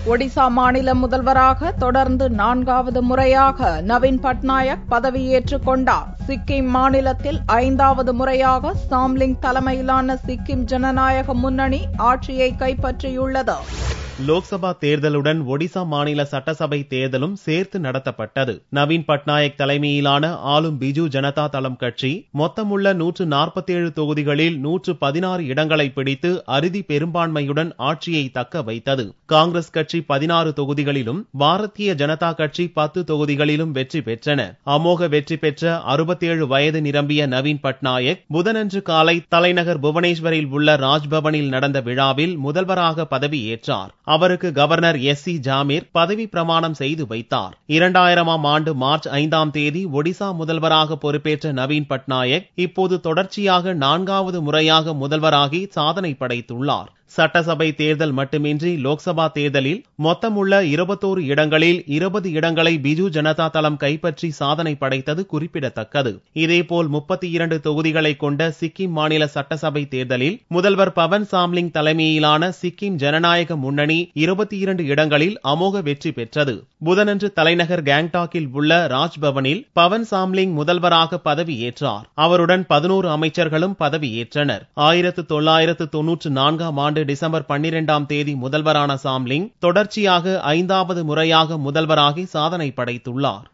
ஒடிசா மாநில முதல்வராக தொடர்ந்து 4வது முறையாக நவீன் பட்நாயக் பதவியேற்றுக் கொண்டார். சிக்கிம் மாநிலத்தில் 5வது முறையாக சாம்லிங் தலைமையிலான சிக்கிம் ஜனநாயக முன்னணி ஆட்சியை கைப்பற்றியுள்ளது. லோக்சபா தேர்தலுடன் ஒடிசா மாநில சட்டசபை தேர்தலும் சேர்த்து நடத்தப்பட்டது. நவீன் பட்நாயக் தலைமையிலான ஆளும் பிஜு ஜனதா தளம் கட்சி மொத்தமுள்ள 147 தொகுதிகளில் 116 இடங்களை பிடித்து அறுதி பெரும்பான்மையுடன் ஆட்சியை தக்க வைத்தது. காங்கிரஸ் கட்சி 16 தொகுதிகளிலும் பாரதிய ஜனதா கட்சி 10 தொகுதிகளிலும் வெற்றி பெற்றன. அமோக வெற்றி பெற்ற 67 வயது நிரம்பிய நவீன் பட்நாயக் புதனன்று காலை தலைநகர் புவனேஸ்வரில் உள்ள ராஜ்பவனில் நடந்த விழாவில் முதல்வராக பதவியேற்றார். அவருக்கு கவர்னர் எஸ்.சி. ஜாமீர் பதவி பிரமாணம் செய்து வைத்தார். 2000ஆம் ஆண்டு மார்ச் 5ஆம் தேதி ஒடிசா முதல்வராக பொறுப்பேற்ற நவீன் பட்நாயக் இப்போது தொடர்ச்சியாக 4வது முறையாக முதல்வராகி சாதனை படைத்துள்ளார். சட்டசபை தேர்தல் மட்டுமின்றி லோக்சபா தேர்தலில் மொத்தமுள்ள 21 இடங்களில் 20 இடங்களை பிஜு ஜனதா தளம் கைப்பற்றி சாதனை படைத்தது குறிப்பிடத்தக்கது. இதேபோல் 32 தொகுதிகளை கொண்ட சிக்கிம் மாநில சட்டசபை தேர்தலில் முதல்வர் பவன் சாம்லிங் தலைமையிலான சிக்கிம் ஜனநாயக முன்னணி 22 இடங்களில் அமோக வெற்றி பெற்றது. புதனன்று தலைநகர் கேங்டாக்கில் உள்ள ராஜ்பவனில் பவன் சாம்லிங் முதல்வராக பதவியேற்றார். அவருடன் 11 அமைச்சர்களும் பதவியேற்றனர். 1994ஆம் ஆண்டு டிசம்பர் 12ஆம் தேதி முதல்வரான சாம்லிங் தொடர்ச்சியாக 5வது முறையாக முதல்வராகி சாதனை படைத்துள்ளார்.